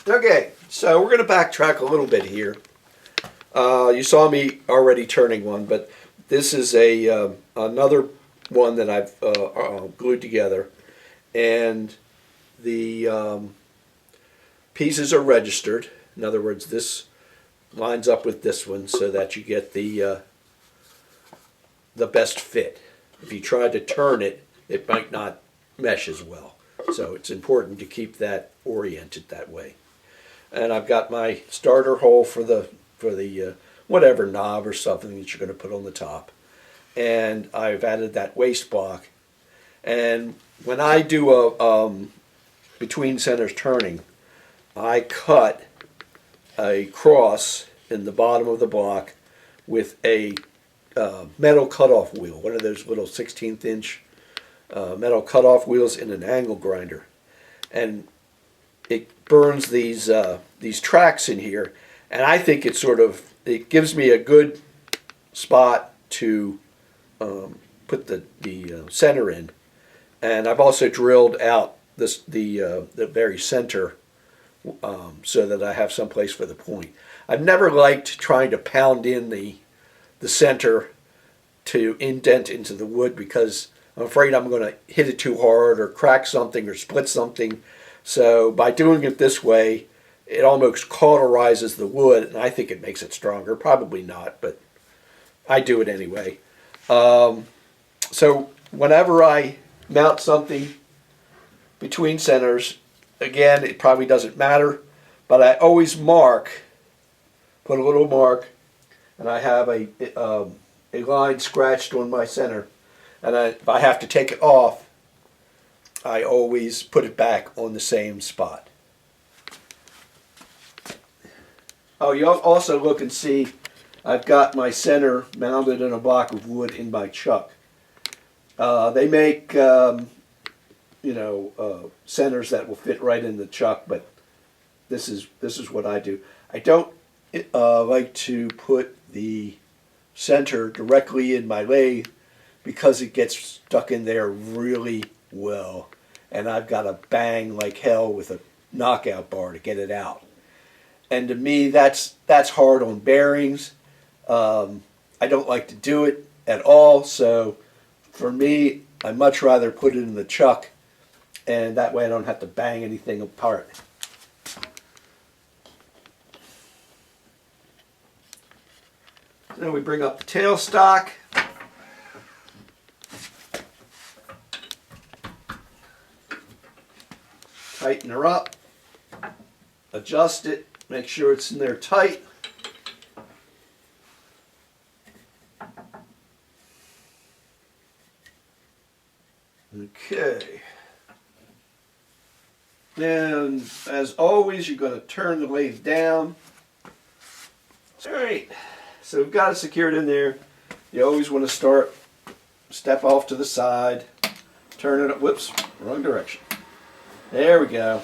Okay, so we're going to backtrack a little bit here. You saw me already turning one, but this is another one that I've glued together, and the pieces are registered. In other words, this lines up with this one so that you get the best fit. If you try to turn it, it might not mesh as well. So it's important to keep that oriented that way. And I've got my starter hole for the whatever knob or something that you're going to put on the top. And I've added that waste block. And when I do a between centers turning, I cut a cross in the bottom of the block with a metal cutoff wheel, one of those little 16th inch metal cutoff wheels in an angle grinder. And it burns these tracks in here, and I think it gives me a good spot to put the center in. And I've also drilled out the very center so that I have some place for the point. I've never liked trying to pound in the center to indent into the wood because I'm afraid I'm going to hit it too hard or crack something or split something. So by doing it this way, it almost cauterizes the wood, and I think it makes it stronger. Probably not, but I do it anyway. So whenever I mount something between centers, again, it probably doesn't matter, but I always put a little mark, and I have a line scratched on my center, and if I have to take it off, I always put it back on the same spot. Oh, you also look and see I've got my center mounted in a block of wood in my chuck. They make centers that will fit right in the chuck, but this is what I do. I don't like to put the center directly in my lathe because it gets stuck in there really well, and I've got to bang like hell with a knockout bar to get it out. And to me, that's hard on bearings. I don't like to do it at all, so for me, I much rather put it in the chuck, and that way I don't have to bang anything apart. Then we bring up the tailstock. Tighten her up, adjust it, make sure it's in there tight. Okay. Then, as always, you're going to turn the lathe down. Alright, so we've got it secured in there. You always want to step off to the side, turn it up, whoops, wrong direction. There we go.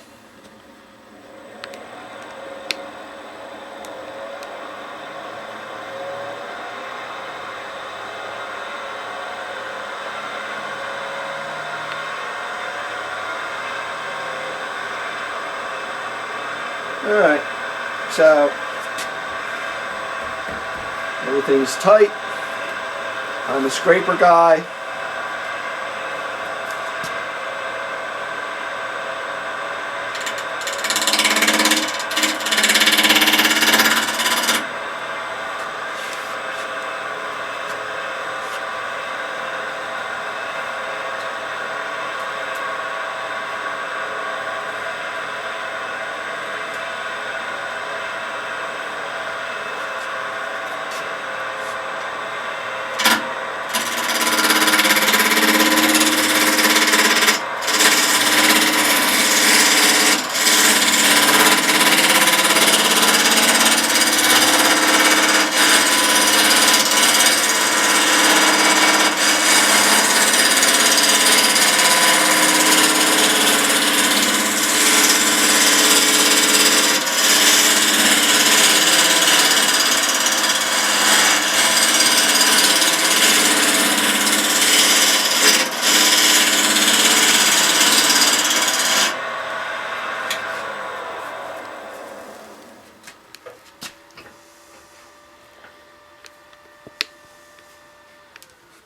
Alright, so everything's tight. I'm a scraper guy.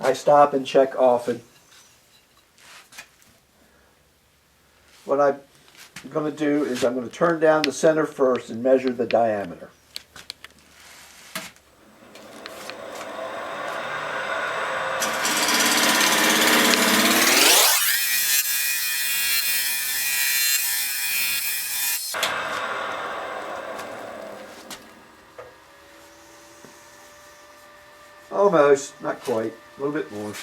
I stop and check often. What I'm going to do is I'm going to turn down the center first and measure the diameter. Almost, not quite, a little bit more.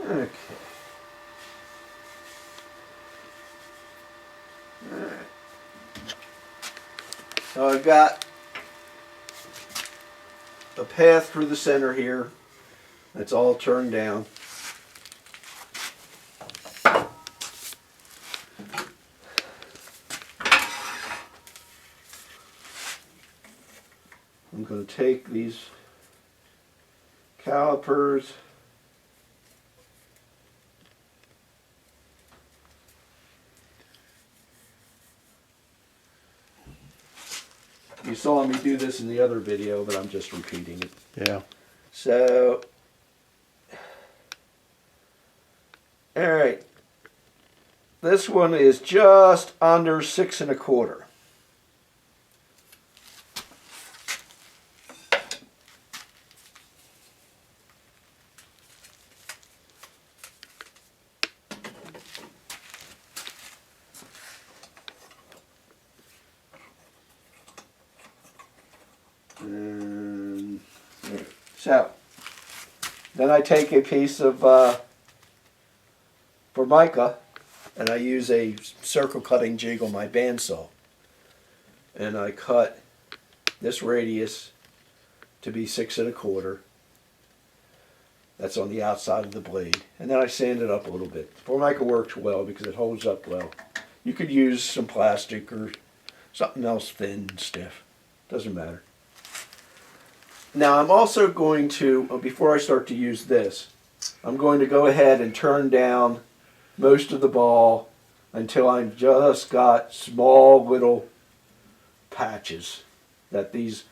Okay. All right. So I've got a path through the center here. That's all turned down. I'm going to take these calipers You saw me do this in the other video, but I'm just repeating it. Yeah. So, all right. This one is just under 6 1/4. So, then I take a piece of Formica, and I use a circle cutting jig on my bandsaw, and I cut this radius to be 6 1/4. That's on the outside of the blade, and then I sand it up a little bit. Formica works well because it holds up well. You could use some plastic or something else thin and stiff. Doesn't matter. Now I'm also going to, before I start to use this, I'm going to go ahead and turn down most of the ball until I've just got small little patches. That these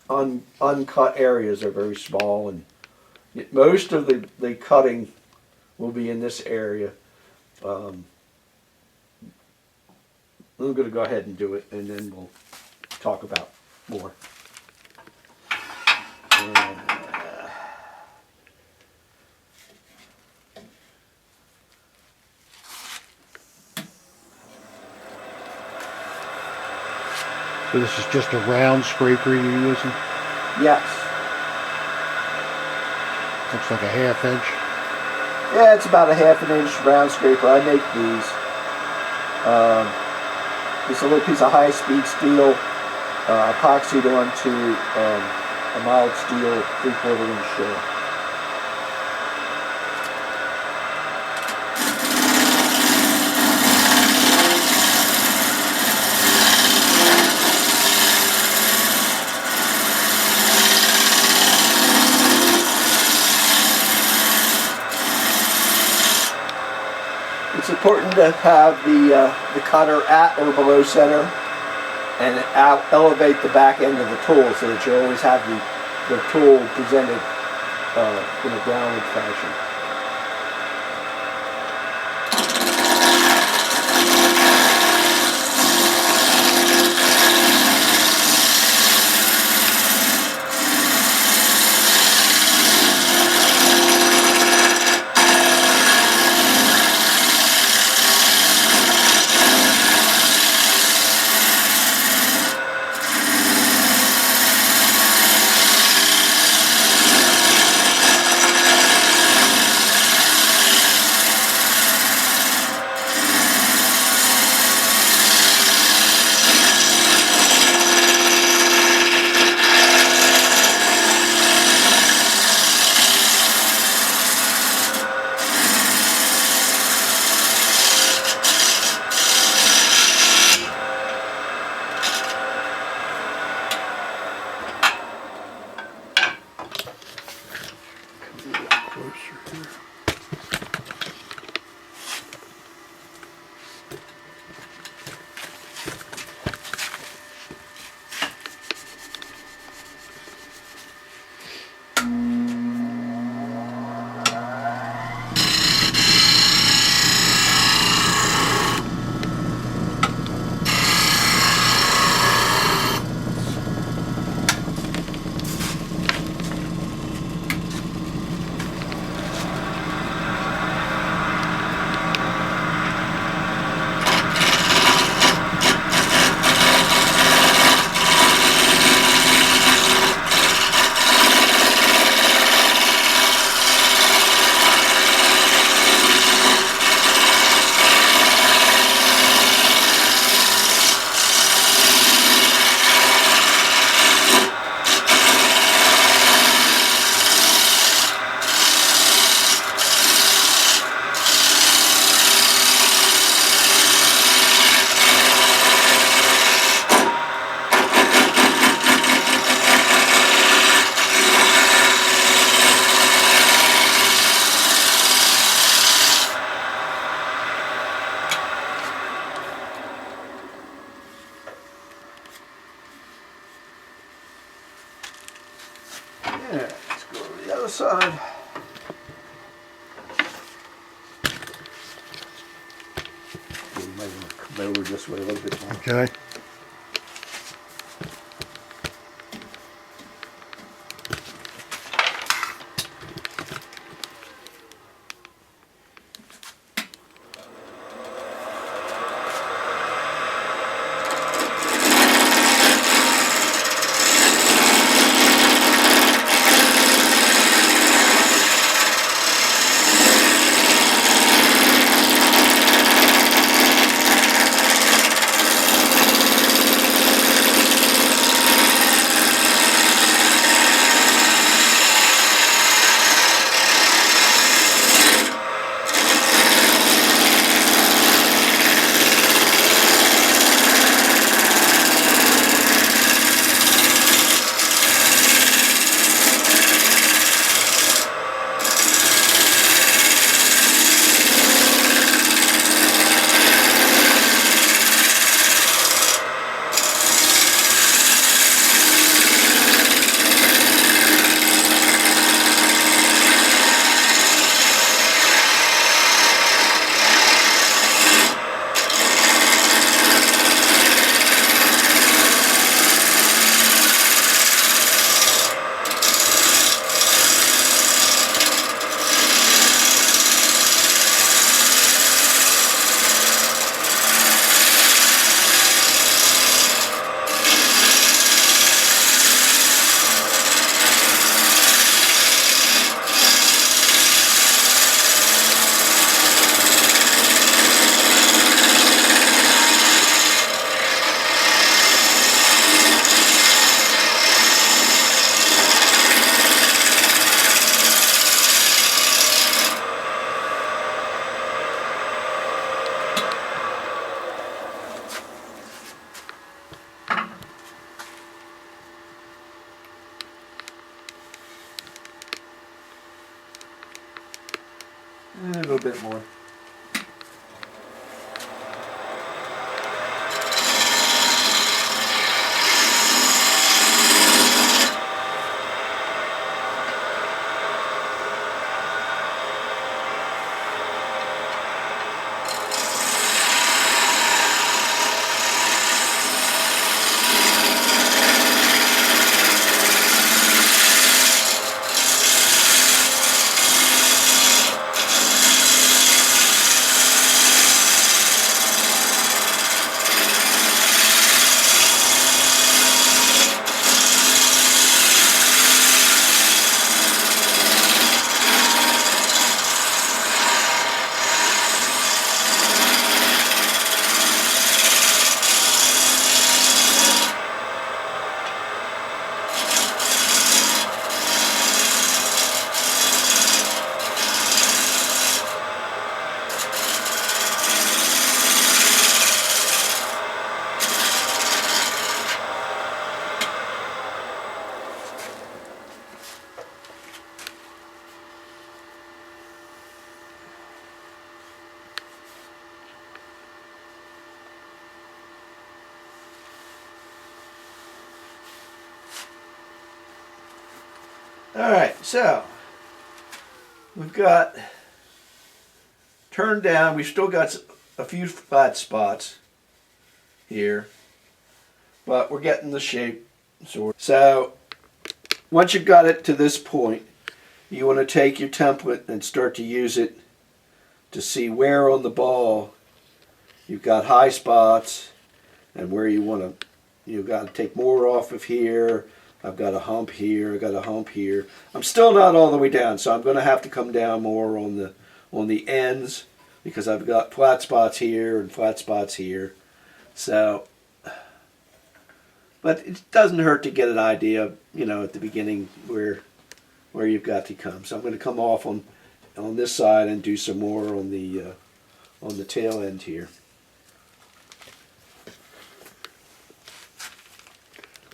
uncut areas are very small, and most of the cutting will be in this area. I'm going to go ahead and do it, and then we'll talk about more. So this is just a round scraper you're using? Yes. Looks like a 1/2 inch. Yeah, it's about a 1/2 inch round scraper. I make these. It's a little piece of high-speed steel epoxied onto a mild steel 3/4 inch shaft. It's important to have the cutter at or below center and elevate the back end of the tool so that you always have the tool presented in a downward fashion. Yeah, let's go to the other side. We might want to come over this way a little bit more. Okay. A little bit more. All right, so we've got turned down. We've still got a few flat spots here, but we're getting the shape sort. So once you've got it to this point, you want to take your template and start to use it to see where on the ball you've got high spots and where you want to. You've got to take more off of here. I've got a hump here, I've got a hump here. I'm still not all the way down, so I'm going to have to come down more on the ends because I've got flat spots here and flat spots here. So, but it doesn't hurt to get an idea, at the beginning where you've got to come. So I'm going to come off on this side and do some more on the tail end here.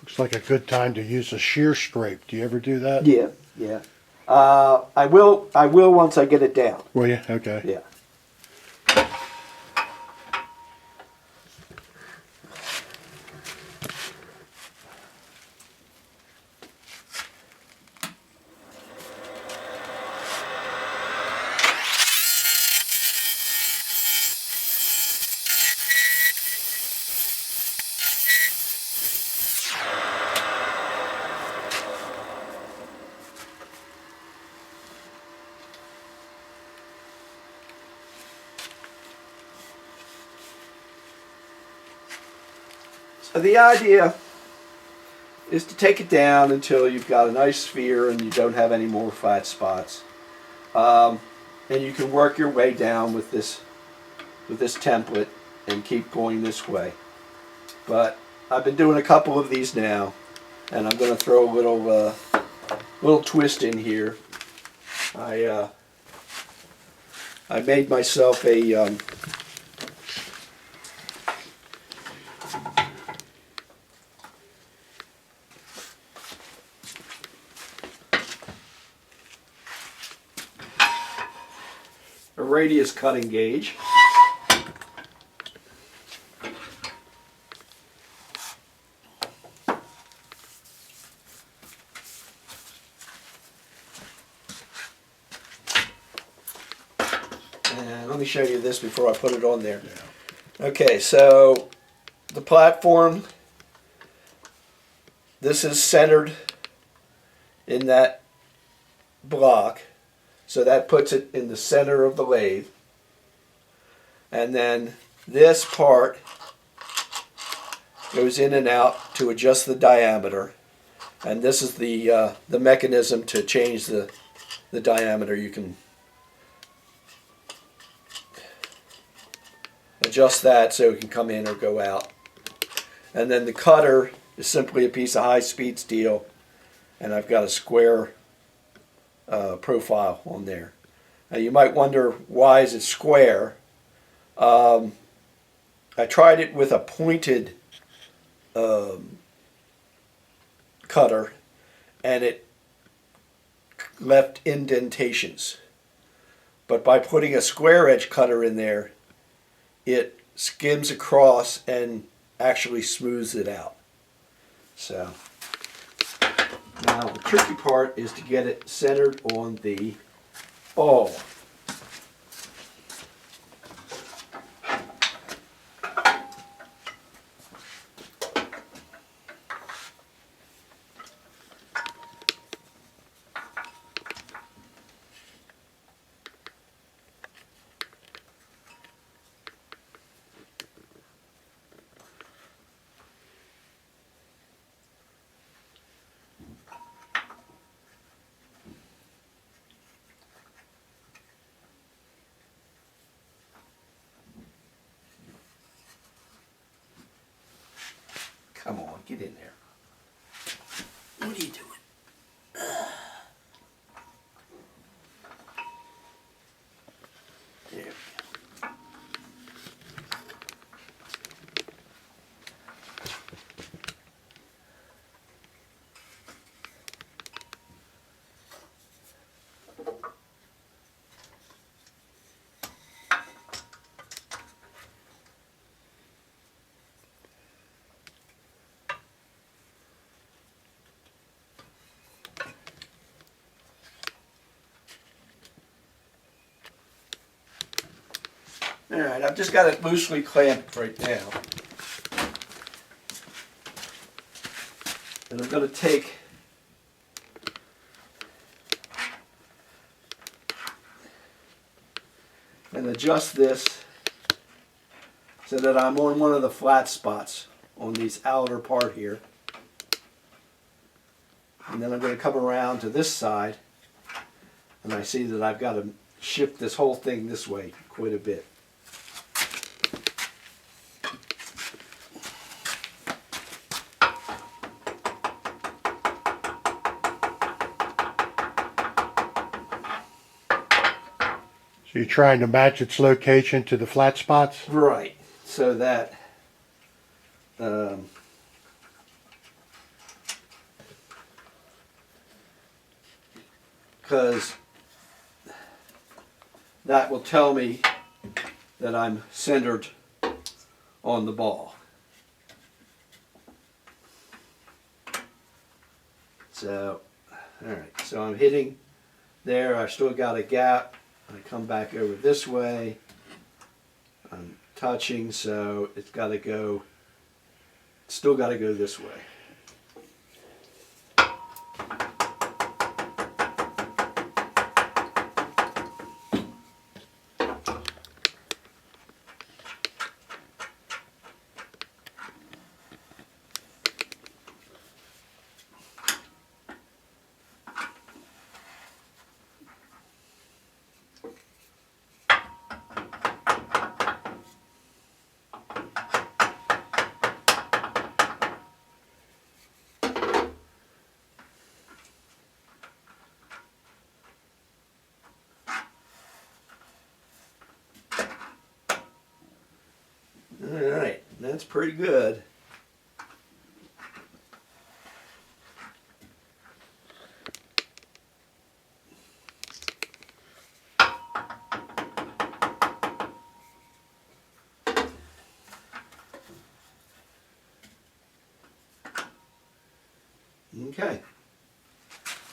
Looks like a good time to use a shear scrape. Do you ever do that? Yeah, yeah. I will once I get it down. Will you? Okay. Yeah. the idea is to take it down until you've got a nice sphere and you don't have any more flat spots. And you can work your way down with this template and keep going this way. But I've been doing a couple of these now, and I'm going to throw a little twist in here. I made myself a radius cutting gauge. And let me show you this before I put it on there. Okay, so the platform, this is centered in that block. So that puts it in the center of the lathe. And then this part goes in and out to adjust the diameter. And this is the mechanism to change the diameter. You can adjust that so it can come in or go out. And then the cutter is simply a piece of high-speed steel. And I've got a square profile on there. Now you might wonder, why is it square? I tried it with a pointed cutter, and it left indentations. But by putting a square edge cutter in there, it skims across and actually smooths it out. So now the tricky part is to get it centered on the ball. Come on, get in there. What are you doing? There. Alright, I've just got it loosely clamped right now. And I'm going to take and adjust this so that I'm on one of the flat spots on these outer part here. And then I'm going to come around to this side, and I see that I've got to shift this whole thing this way quite a bit. So you're trying to match its location to the flat spots? Right, so that because that will tell me that I'm centered on the ball. So, alright, so I'm hitting there. I've still got a gap. I come back over this way. I'm touching, so it's got to go, still got to go this way. That's pretty good. Okay.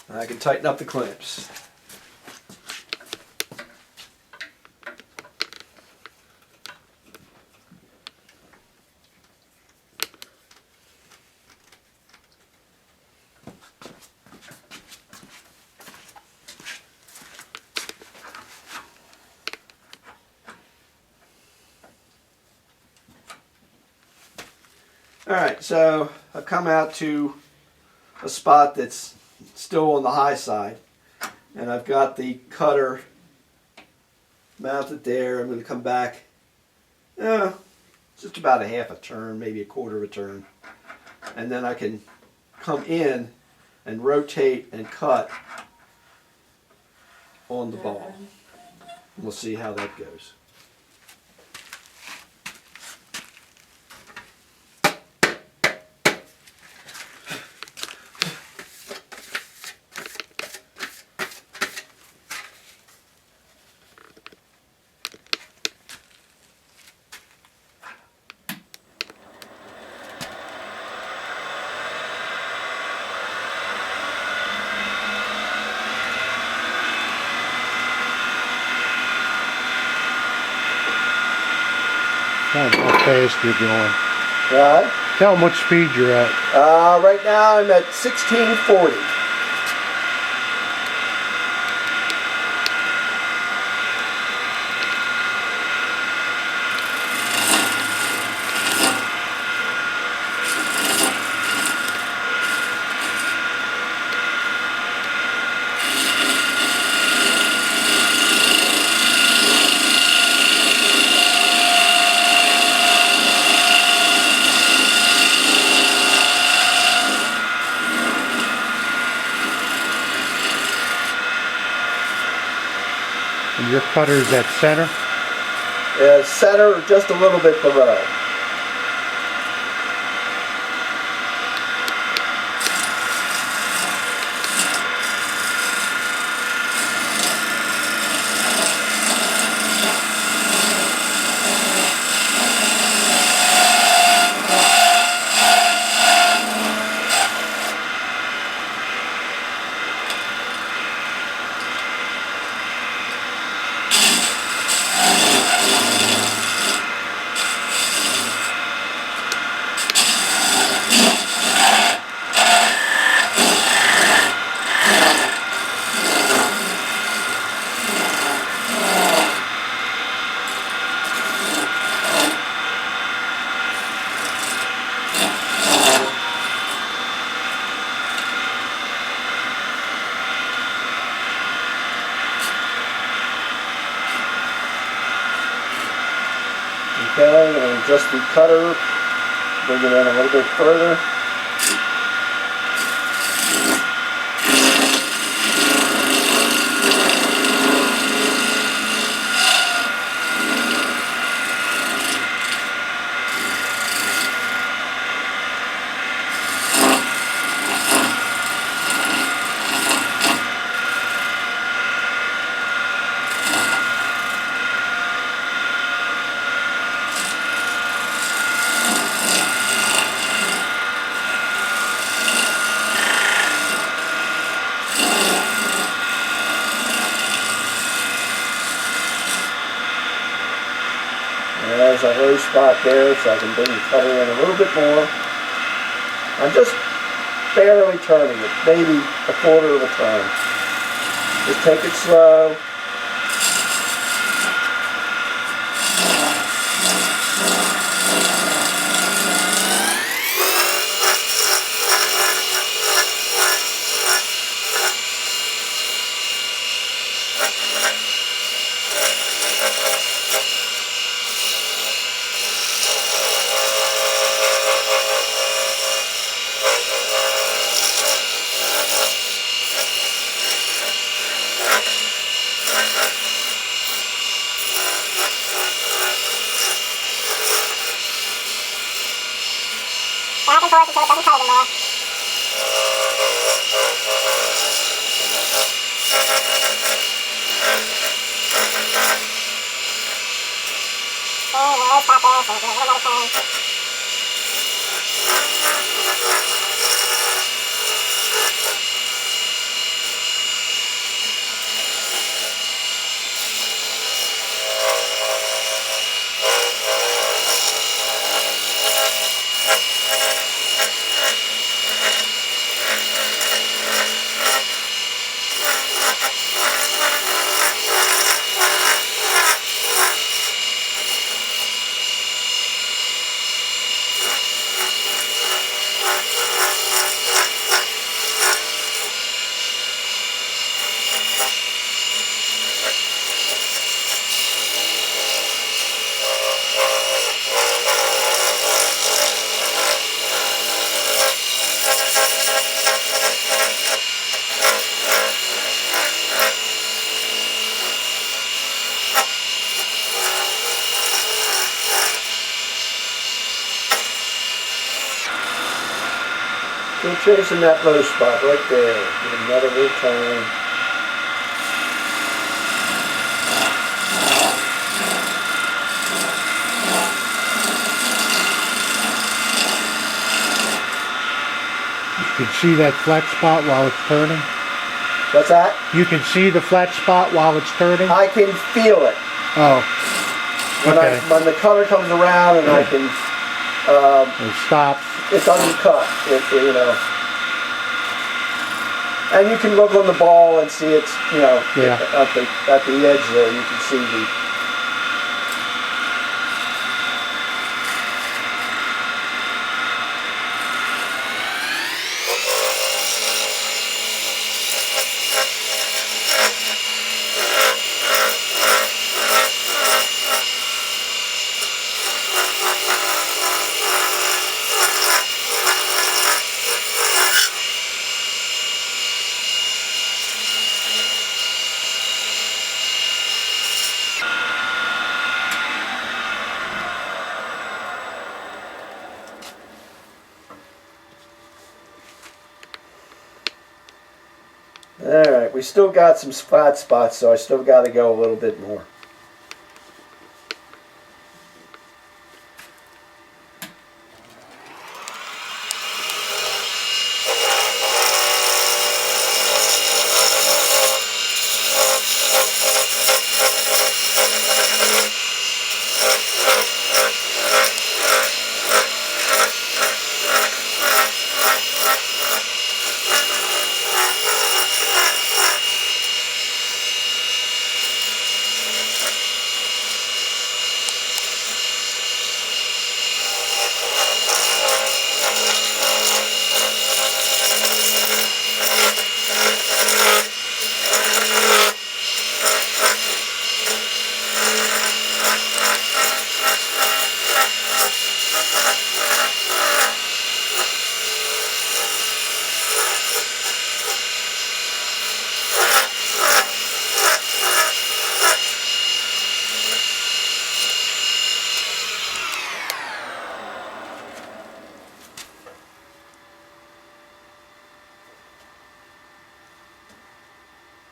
I can tighten up the clamps. Alright, so I've come out to a spot that's still on the high side, and I've got the cutter mounted there. I'm going to come back just about a half a turn, maybe a quarter of a turn, and then I can come in and rotate and cut on the ball. We'll see how that goes. Tell them how fast you're going. Right? Tell them what speed you're at. Right now I'm at 1640. And your cutter's at center? Center or just a little bit below. Okay, and adjust the cutter, bring it in a little bit further. There's a low spot there, so I can bring the cutter in a little bit more. I'm just barely turning it, maybe a quarter of a turn. Just take it slow. working so it doesn't coat anymore. And we'll stop there so we can do another turn. Still chasing that low spot right there. Give another little turn. You can see that flat spot while it's turning. What's that? You can see the flat spot while it's turning. I can feel it. Oh, okay. When the color comes around and I can, It stops. it doesn't cut. You know. And you can look on the ball and see it's, you know, Yeah. at the edge there, you can see the. Alright, we still got some flat spots, so I still got to go a little bit more.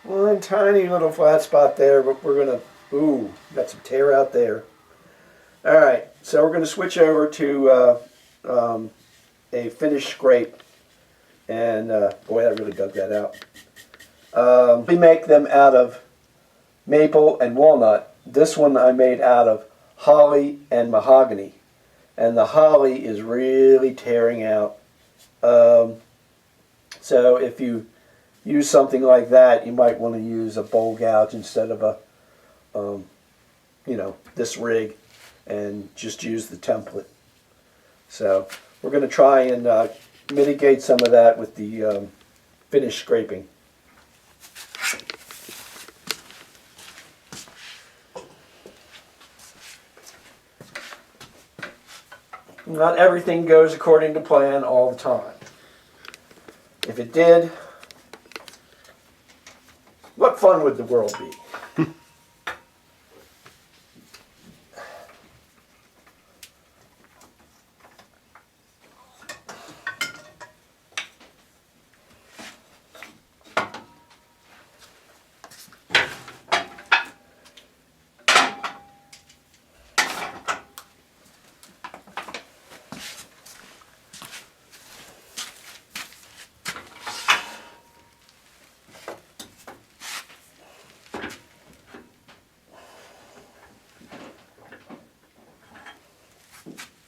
One tiny little flat spot there, but we're going to, ooh, got some tear out there. Alright, so we're going to switch over to a finished scrape. And boy, I really dug that out. We make them out of maple and walnut. This one I made out of holly and mahogany. And the holly is really tearing out. So if you use something like that, you might want to use a bowl gouge instead of a, you know, this rig, and just use the template. So we're going to try and mitigate some of that with the finished scraping. Not everything goes according to plan all the time. If it did, what fun would the world be?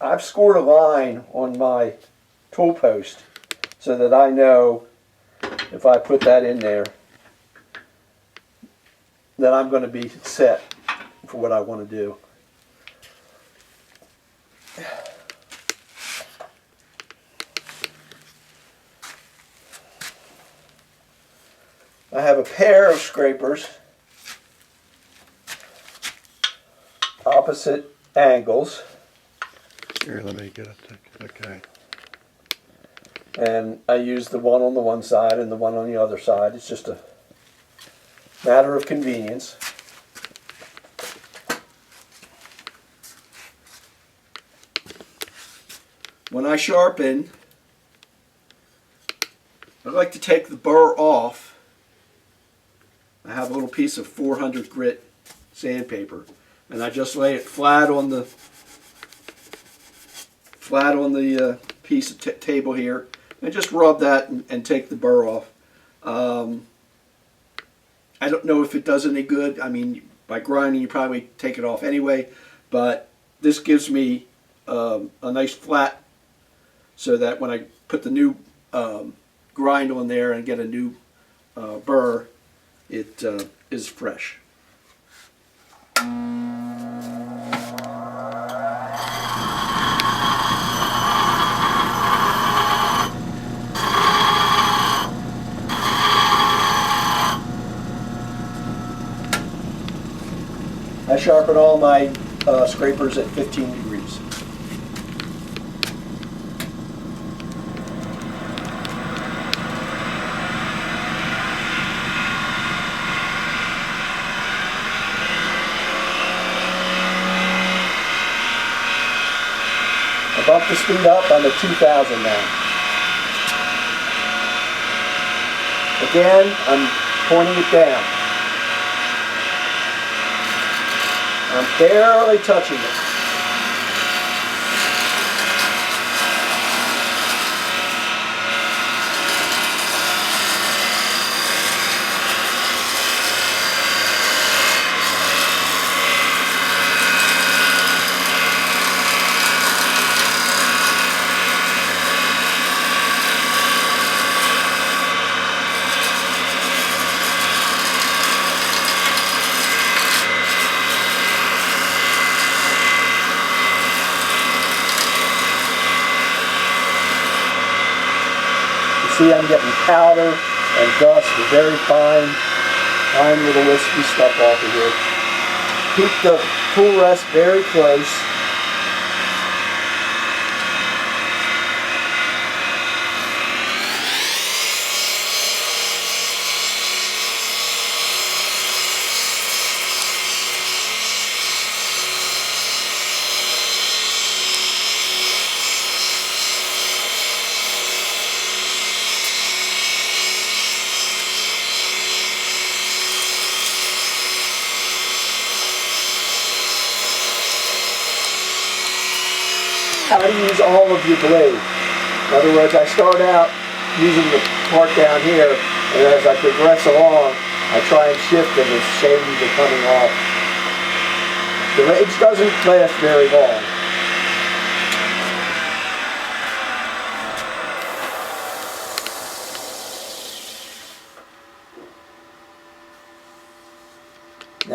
I've scored a line on my tool post so that I know if I put that in there, then I'm going to be set for what I want to do. I have a pair of scrapers, opposite angles, Here, let me get it. Okay. and I use the one on the one side and the one on the other side. It's just a matter of convenience. When I sharpen, I like to take the burr off. I have a little piece of 400 grit sandpaper, and I just lay it flat on the piece of table here, and just rub that and take the burr off. I don't know if it does any good. I mean, by grinding, you probably take it off anyway, but this gives me a nice flat, so that when I put the new grind on there and get a new burr, it is fresh. I sharpen all my scrapers at 15 degrees. I bumped the speed up. I'm at 2,000 now. Again, I'm pointing it down. I'm barely touching it. See, I'm getting powder and dust, and very fine little wispy stuff off of here. Keep the tool rest very close. How to use all of your blade. In other words, I start out using the part down here, and as I progress along, I try and shift them as shades are coming off. The range doesn't last very long.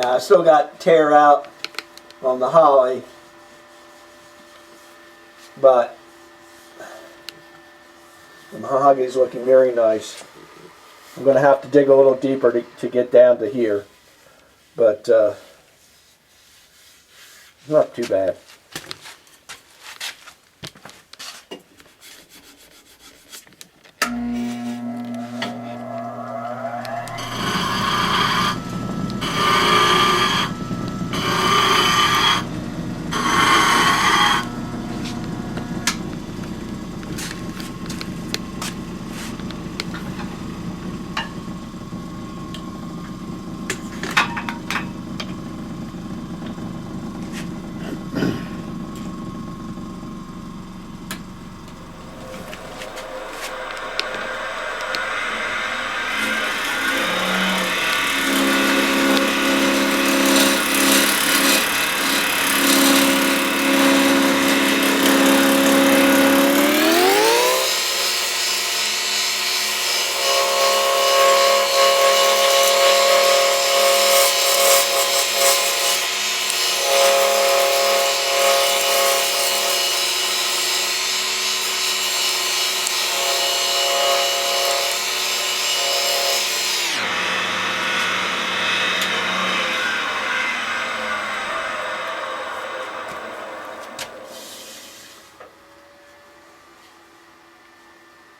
Now I still got tear out on the holly, but the mahogany is looking very nice. I'm going to have to dig a little deeper to get down to here, but not too bad.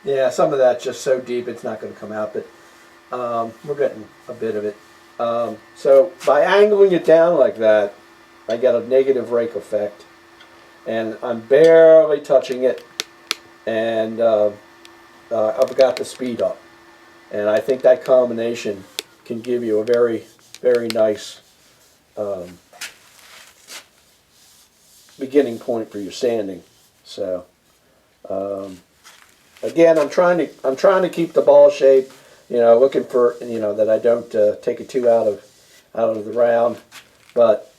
Yeah, some of that's just so deep it's not going to come out, but we're getting a bit of it. So by angling it down like that, I get a negative rake effect, and I'm barely touching it, and I've got the speed up. And I think that combination can give you a very, very nice beginning point for your sanding. So again, I'm trying to keep the ball shape. Looking for that I don't take it too out of the round. But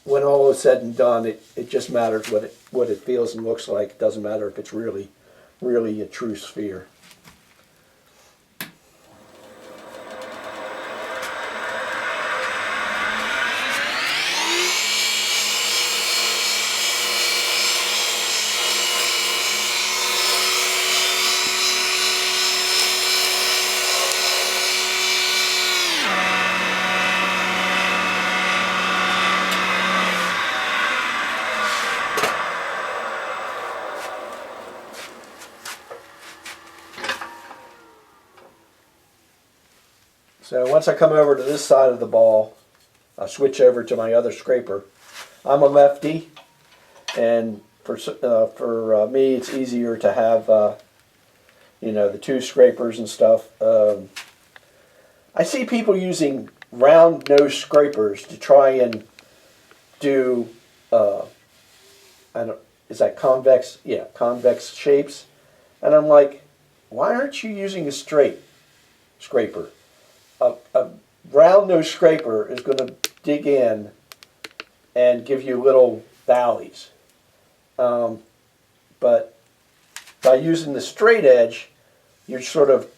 when all is said and done, it just matters what it feels and looks like. It doesn't matter if it's really a true sphere. So once I come over to this side of the ball, I switch over to my other scraper. I'm a lefty, and for me, it's easier to have the two scrapers and stuff. I see people using round nose scrapers to try and do is that convex? Yeah, convex shapes, and I'm like, why aren't you using a straight scraper? A round nose scraper is going to dig in and give you little valleys. But by using the straight edge, you're sort of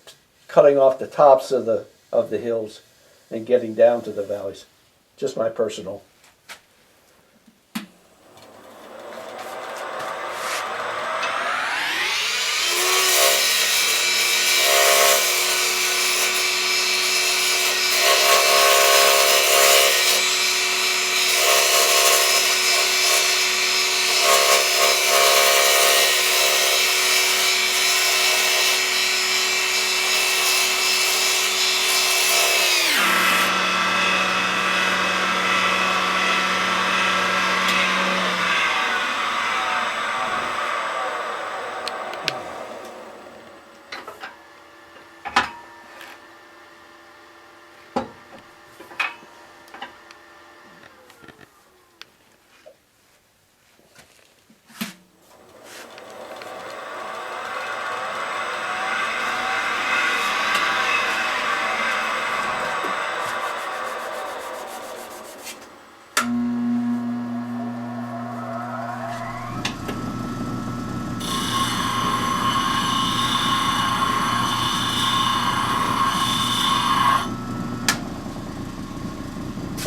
cutting off the tops of the hills and getting down to the valleys. Just my personal.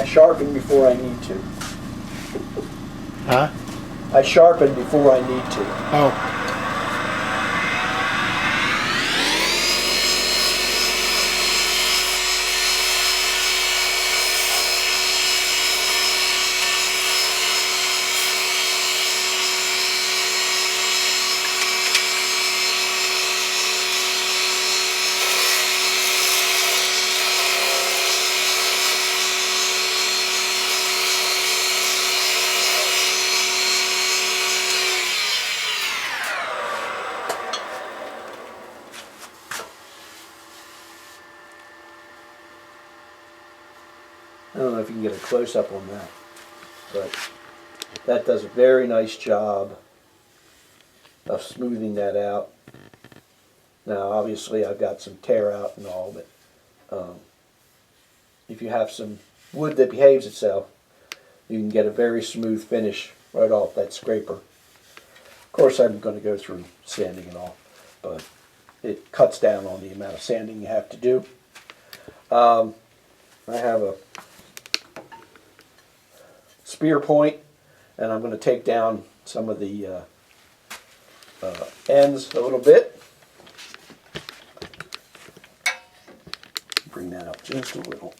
I sharpen before I need to. Huh? I sharpen before I need to. Oh. I don't know if you can get a close-up on that, but that does a very nice job of smoothing that out. Now, obviously, I've got some tear out and all, but if you have some wood that behaves itself, you can get a very smooth finish right off that scraper. Of course, I'm going to go through sanding and all, but it cuts down on the amount of sanding you have to do. I have a spear point, and I'm going to take down some of the ends a little bit. Bring that up just a little.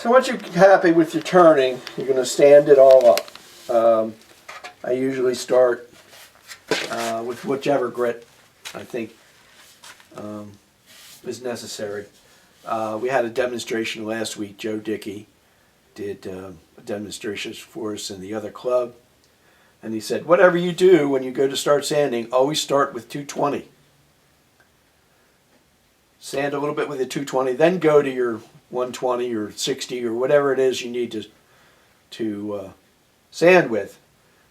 So once you're happy with your turning, you're going to stand it all up. I usually start with whichever grit I think is necessary. We had a demonstration last week. Joe Dickey did a demonstration for us in the other club. And he said, whatever you do when you go to start sanding, always start with 220. Sand a little bit with a 220, then go to your 120 or 60 or whatever it is you need to sand with.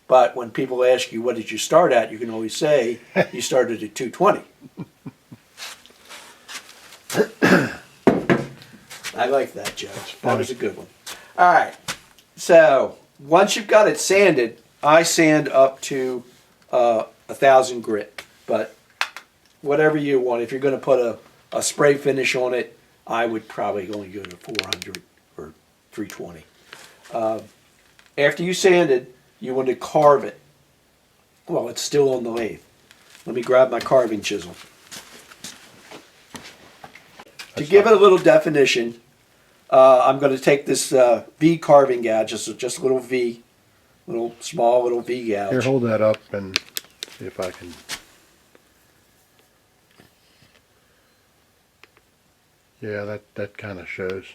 But when people ask you, what did you start at, you can always say, you started at 220. I like that, Joe. That was a good one. All right. So once you've got it sanded, I sand up to 1,000 grit. But whatever you want, if you're going to put a spray finish on it, I would probably only go to 400 or 320. After you sanded, you want to carve it while it's still on the lathe. Let me grab my carving chisel. To give it a little definition, I'm going to take this V carving gouge, just a little V, small little V gouge. Here, hold that up and see if I can. Yeah, that kind of shows.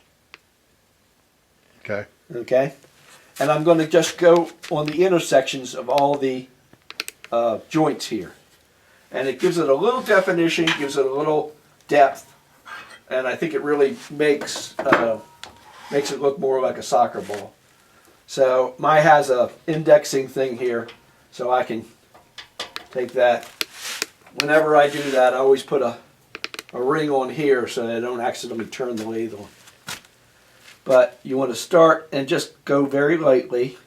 Okay. Okay. And I'm going to just go on the intersections of all the joints here. And it gives it a little definition, gives it a little depth, and I think it really makes it look more like a soccer ball. So mine has a indexing thing here, so I can take that. Whenever I do that, I always put a ring on here so that I don't accidentally turn the lathe on. But you want to start and just go very lightly.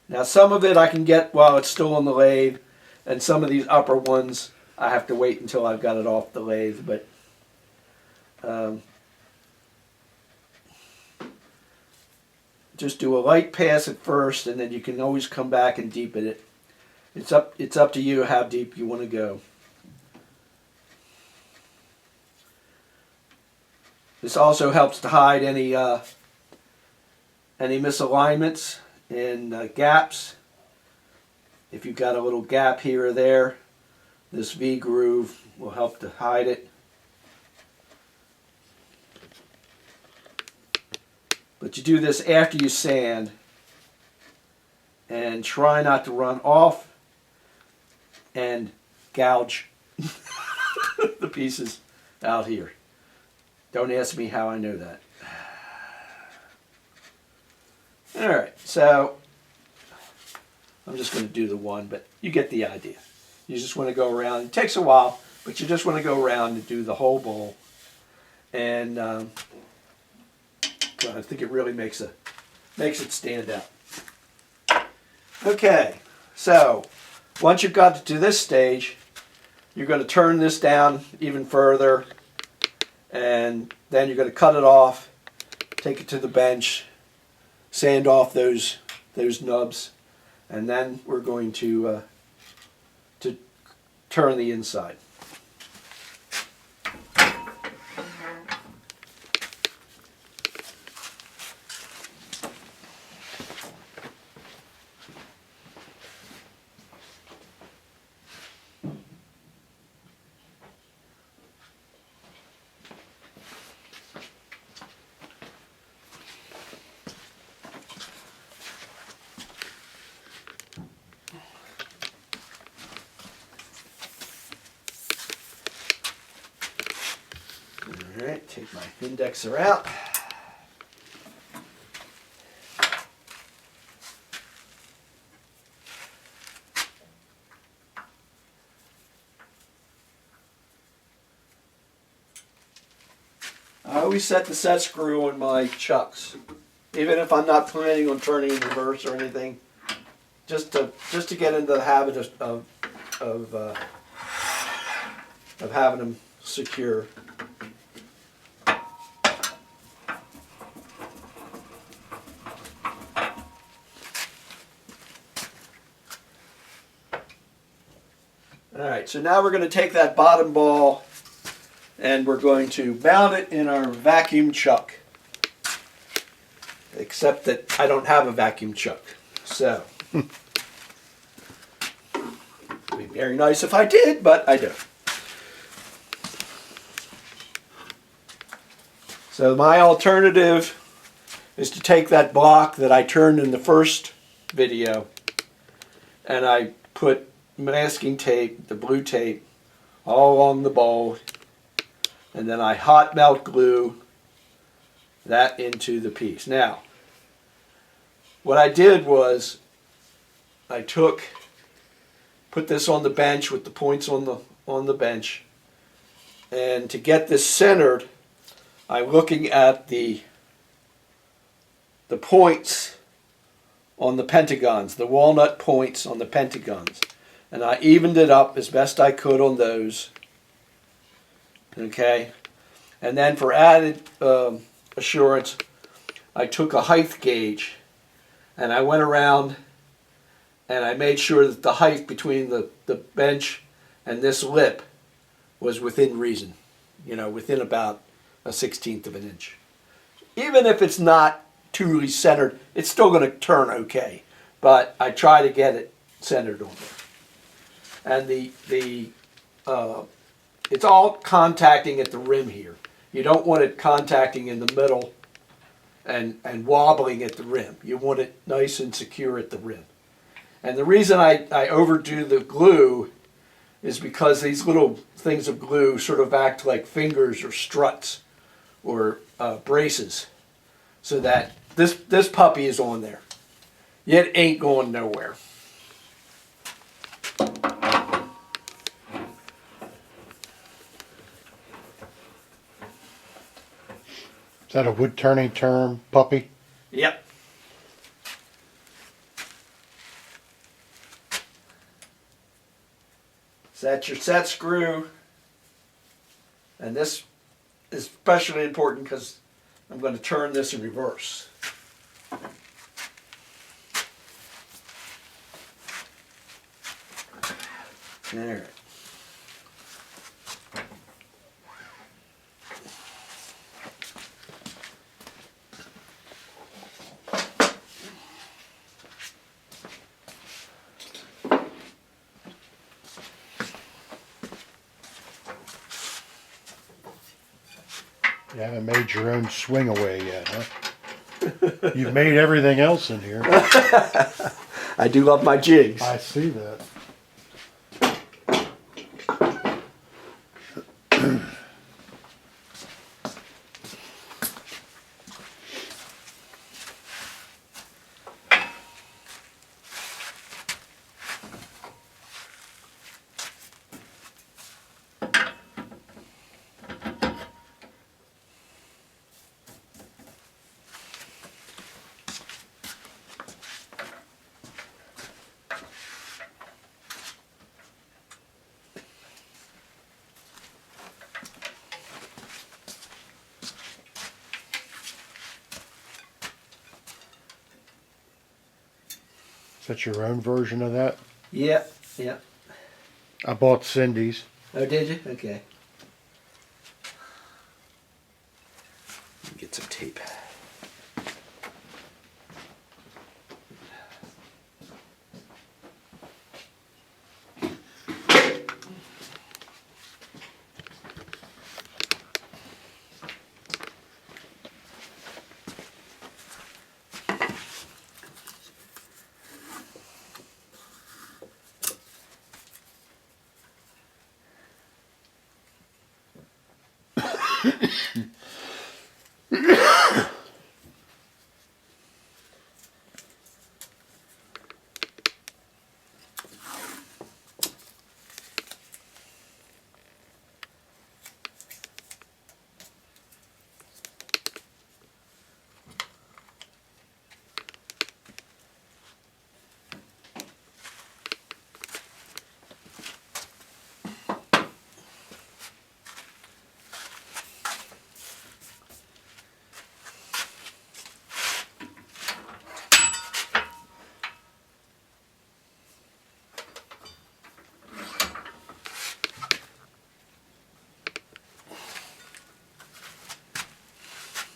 Now some of it I can get while it's still on the lathe, and some of these upper ones I have to wait until I've got it off the lathe. But just do a light pass at first, and then you can always come back and deepen it. It's up to you how deep you want to go. This also helps to hide any misalignments and gaps. If you've got a little gap here or there, this V groove will help to hide it. But you do this after you sand, and try not to run off and gouge the pieces out here. Don't ask me how I know that. Alright, so I'm just going to do the one, but you get the idea. You just want to go around. It takes a while, but you just want to go around and do the whole bowl. And I think it really makes it stand out. Okay, so once you've got to this stage, you're going to turn this down even further, and then you're going to cut it off, take it to the bench, sand off those nubs, and then we're going to turn the inside. Alright, take my indexer out. I always set the set screw on my chucks, even if I'm not planning on turning in reverse or anything, just to get into the habit of having them secure. Alright, so now we're going to take that bottom ball and we're going to mount it in our vacuum chuck. Except that I don't have a vacuum chuck. So, it'd be very nice if I did, but I don't. So my alternative is to take that block that I turned in the first video and I put masking tape, the blue tape, all along the bowl, and then I hot melt glue that into the piece. Now, what I did was I put this on the bench with the points on the bench, and to get this centered, I'm looking at the points on the pentagons, the walnut points on the pentagons, and I evened it up as best I could on those. Okay, and then for added assurance, I took a height gauge and I went around and I made sure that the height between the bench and this lip was within reason, within about a 1/16 of an inch. Even if it's not truly centered, it's still going to turn okay, but I try to get it centered on there. And it's all contacting at the rim here. You don't want it contacting in the middle and wobbling at the rim. You want it nice and secure at the rim. And the reason I overdo the glue is because these little things of glue sort of act like fingers or struts or braces, so that this puppy is on there. It ain't going nowhere. Is that a wood turning term, puppy? Yep. So that's your set screw. And this is especially important because I'm going to turn this in reverse. There. You haven't made your own swing away yet, huh? You've made everything else in here. I do love my jigs. I see that. Is that your own version of that? Yep, yep. I bought Cindy's. Oh, did you? Okay. Let me get some tape.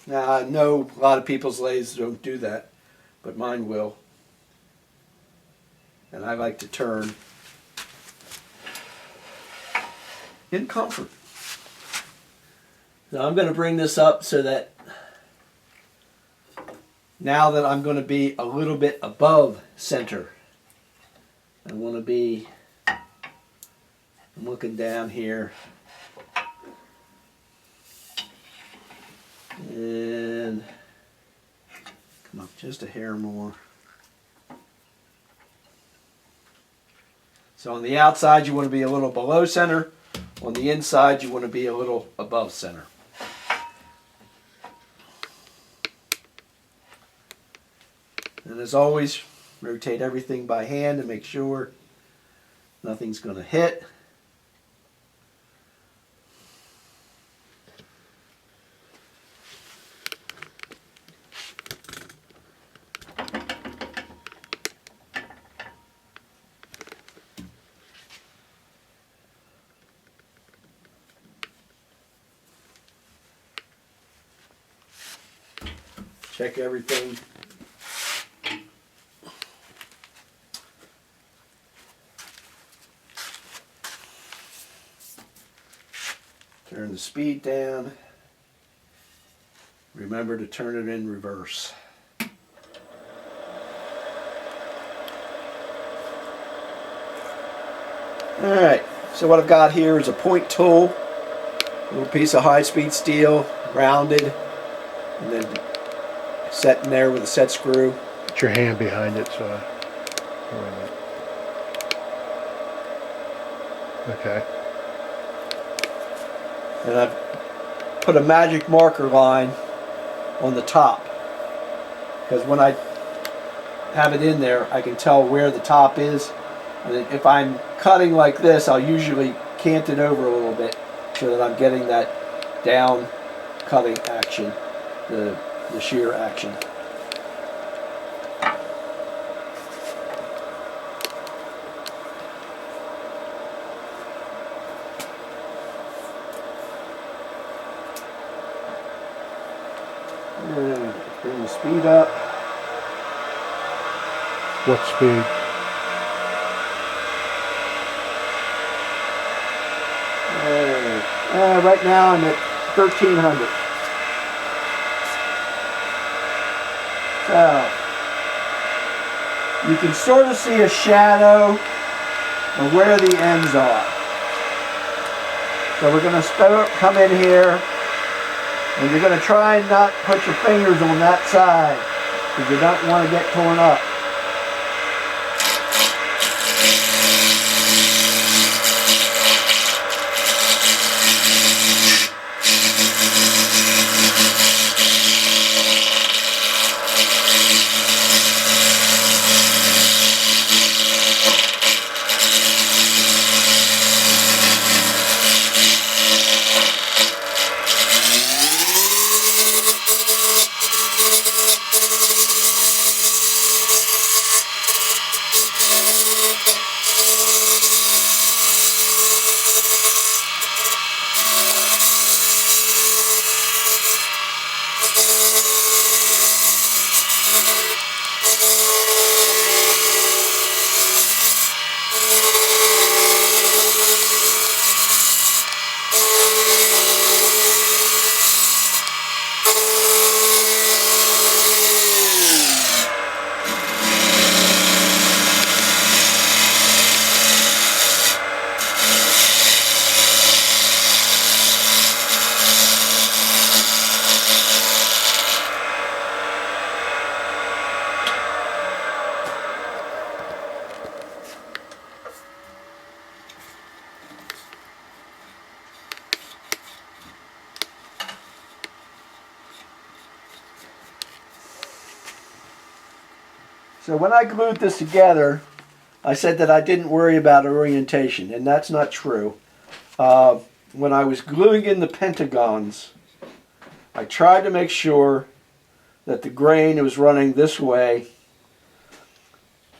Now, I know a lot of people's lathes don't do that, but mine will. And I like to turn in comfort. Now I'm going to bring this up so that now that I'm going to be a little bit above center, I want to be, I'm looking down here, and come up just a hair more. So on the outside you want to be a little below center, on the inside you want to be a little above center. And as always, rotate everything by hand to make sure nothing's going to hit. Check everything. Turn the speed down. Remember to turn it in reverse. Alright, so what I've got here is a point tool, a little piece of high-speed steel, rounded, and then set in there with a set screw. Put your hand behind it, so. Wait a minute. Okay. And I've put a magic marker line on the top, because when I have it in there I can tell where the top is, and if I'm cutting like this I'll usually cant it over a little bit so that I'm getting that down cutting action, the shear action. And bring the speed up. What speed? Right now I'm at 1300. So you can sort of see a shadow of where the ends are. So we're going to come in here, and you're going to try and not put your fingers on that side because you don't want to get torn up. So when I glued this together, I said that I didn't worry about orientation, and that's not true. When I was gluing in the pentagons, I tried to make sure that the grain was running this way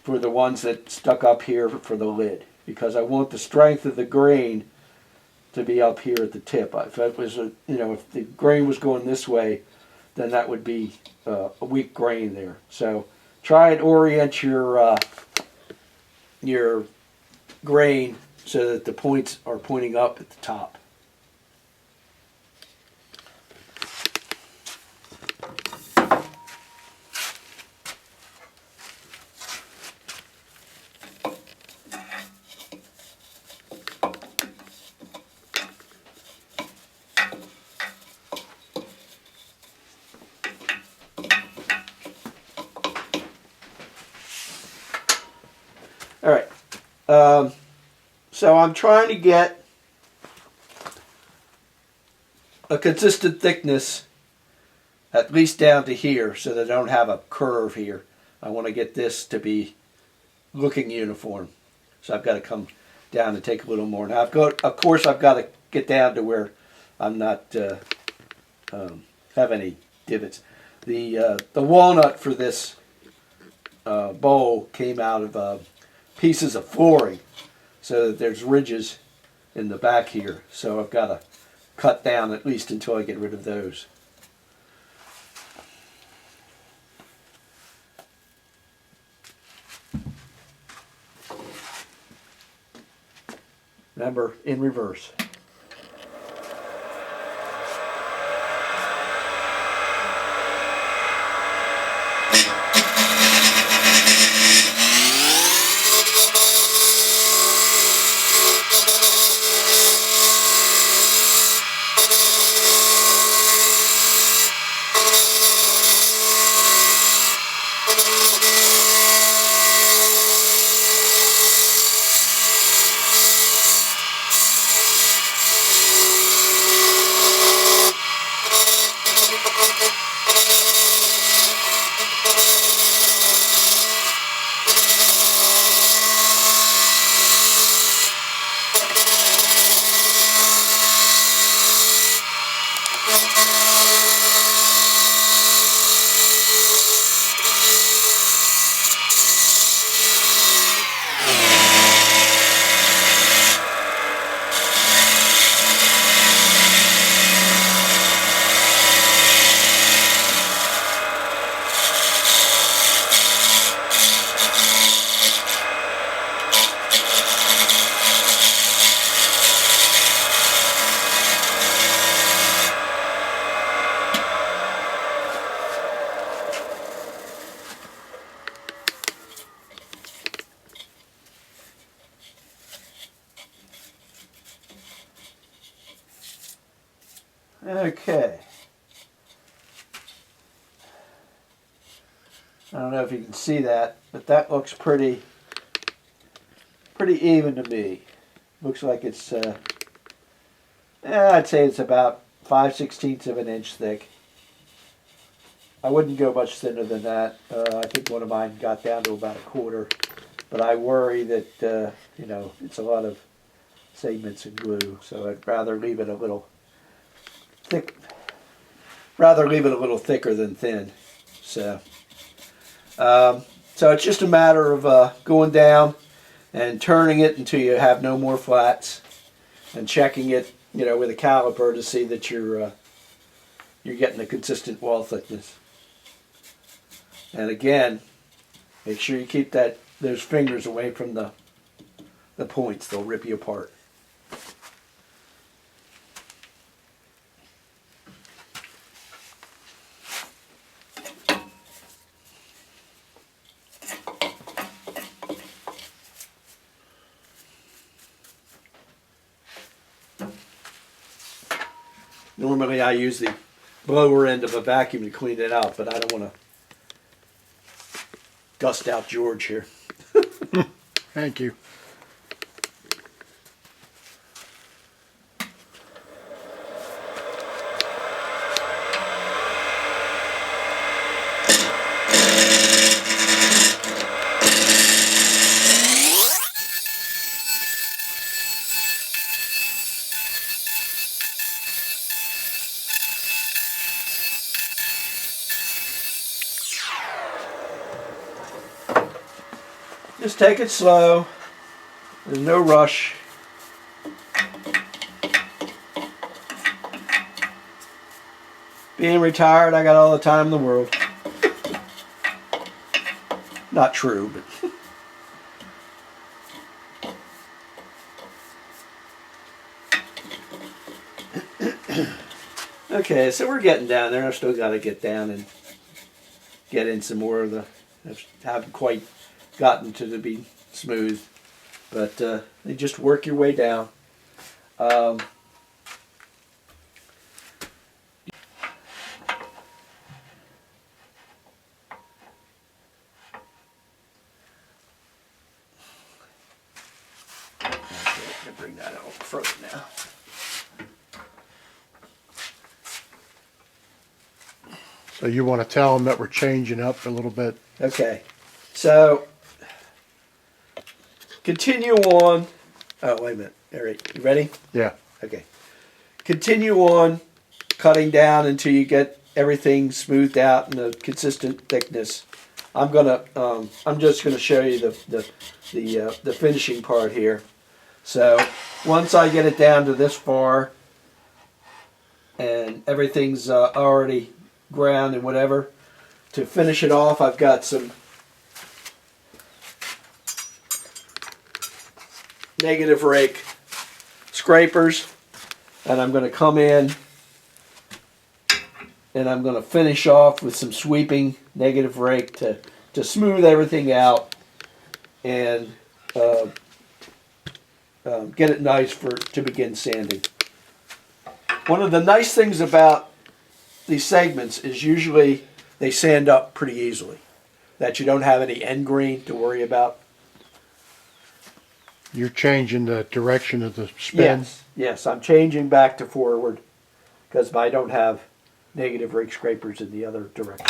for the ones that stuck up here for the lid, because I want the strength of the grain to be up here at the tip. If it was, if the grain was going this way, then that would be a weak grain there. So try and orient your grain so that the points are pointing up at the top. All right. So I'm trying to get a consistent thickness at least down to here so that I don't have a curve here. I want to get this to be looking uniform. So I've got to come down and take a little more. Now of course I've got to get down to where I'm not have any divots. The walnut for this bowl came out of pieces of flooring, so that there's ridges in the back here. So I've got to cut down at least until I get rid of those. Remember, in reverse. Okay. I don't know if you can see that, but that looks pretty even to me. Looks like it's, I'd say it's about 5/16 of an inch thick. I wouldn't go much thinner than that. I think one of mine got down to about 1/4, but I worry that, it's a lot of segments and glue, so I'd rather leave it a little thicker than thin. So it's just a matter of going down and turning it until you have no more flats, and checking it, with a caliper to see that you're getting a consistent wall thickness. And again, make sure you keep those fingers away from the points; they'll rip you apart. Normally I use the blower end of a vacuum to clean it out, but I don't want to dust out George here. Thank you. Just take it slow. There's no rush. Being retired, I got all the time in the world. Not true, but okay, so we're getting down there. I've still got to get down and get in some more of the. I haven't quite gotten to be smooth, but you just work your way down. Okay, bring that out further now. So you want to tell them that we're changing up a little bit? Okay, so continue on. Oh, wait a minute. All right, you ready? Yeah. Okay. Continue on cutting down until you get everything smoothed out and a consistent thickness. I'm just gonna show you the finishing part here. So once I get it down to this far and everything's already ground and whatever, to finish it off, I've got some negative rake scrapers, and I'm going to come in and I'm going to finish off with some sweeping negative rake to smooth everything out and get it nice to begin sanding. One of the nice things about these segments is usually they sand up pretty easily, that you don't have any end grain to worry about. You're changing the direction of the spin? Yes, I'm changing back to forward because I don't have negative rake scrapers in the other direction.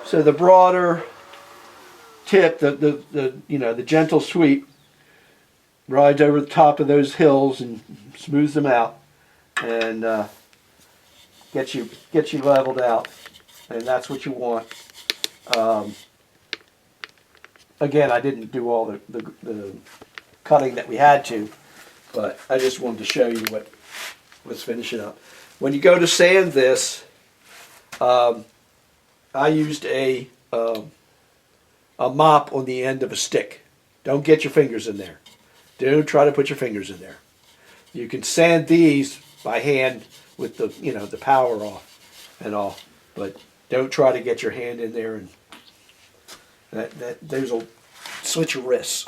So the broader tip, the gentle sweep rides over the top of those hills and smooths them out and gets you leveled out, and that's what you want. Again, I didn't do all the cutting that we had to, but I just wanted to show you what was finishing up. When you go to sand this, I used a mop on the end of a stick. Don't get your fingers in there. Don't try to put your fingers in there. You can sand these by hand with the power off and all, but don't try to get your hand in there, and those will slit your wrists.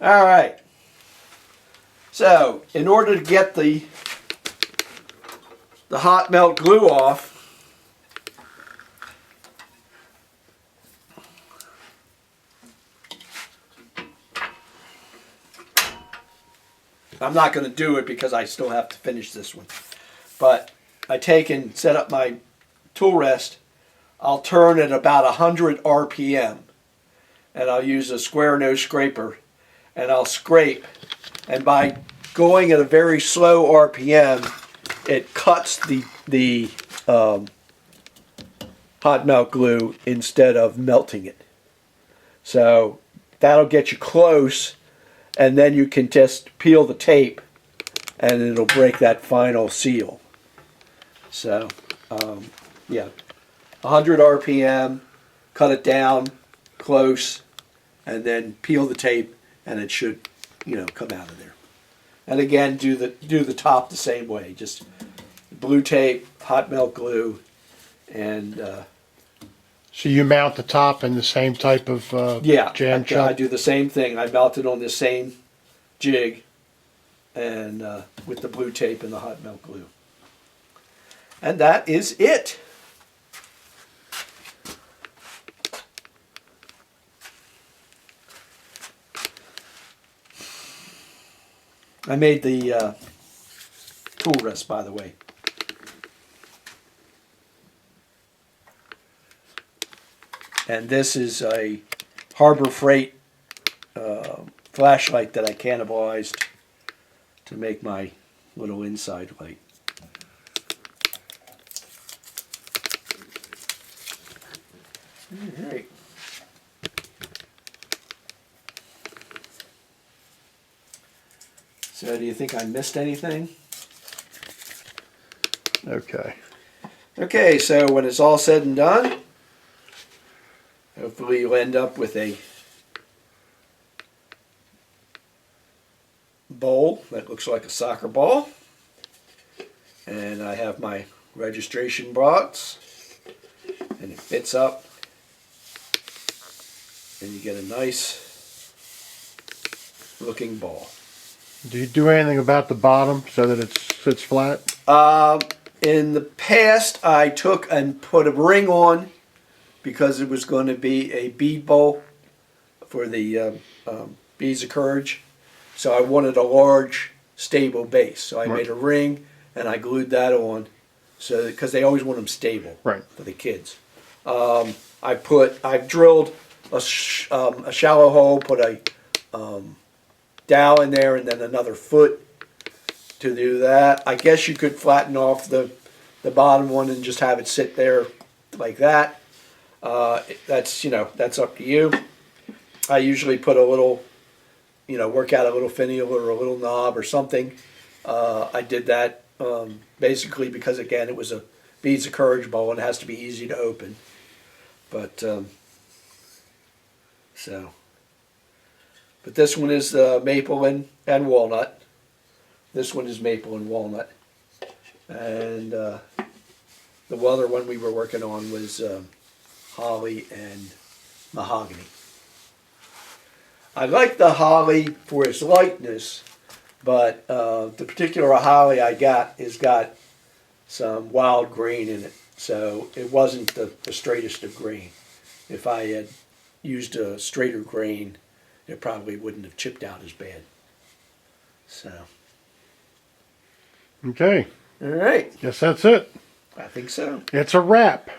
All right. So, in order to get the hot melt glue off, I'm not going to do it because I still have to finish this one. But I take and set up my tool rest. I'll turn at about 100 RPM, and I'll use a square nose scraper, and I'll scrape. And by going at a very slow RPM, it cuts the hot melt glue instead of melting it. So that'll get you close, and then you can just peel the tape and it'll break that final seal. So yeah, 100 RPM, cut it down close, and then peel the tape, and it should come out of there. And again, do the top the same way, just blue tape, hot melt glue, and so you mount the top in the same type of jam I chuck? do the same thing. I melt it on the same jig, and with the blue tape and the hot melt glue. And that is it. I made the tool rest, by the way. And this is a Harbor Freight flashlight that I cannibalized to make my little inside light. All right. So do you think I missed anything? Okay. Okay, so when it's all said and done, hopefully you'll end up with a bowl that looks like a soccer ball. And I have my registration box, and it fits up, and you get a nice looking ball. Do you do anything about the bottom so that it sits flat? In the past, I took and put a ring on because it was going to be a bead bowl for the beads of courage. So I wanted a large, stable base. So I made a ring and I glued that on, so because they always want them stable for the kids. I've drilled a shallow hole, put a dowel in there, and then another foot to do that. I guess you could flatten off the bottom one and just have it sit there like that. That's up to you. I usually put a little, work out a little finial or a little knob or something. I did that basically because, again, it was a beads of courage ball and it has to be easy to open. But but this one is maple and walnut. This one is maple and walnut. And the other one we were working on was holly and mahogany. I like the holly for its lightness, but the particular holly I got has got some wild grain in it. So it wasn't the straightest of grain. If I had used a straighter grain, it probably wouldn't have chipped out as bad. So. Okay. All right. Guess that's it. I think so. It's a wrap.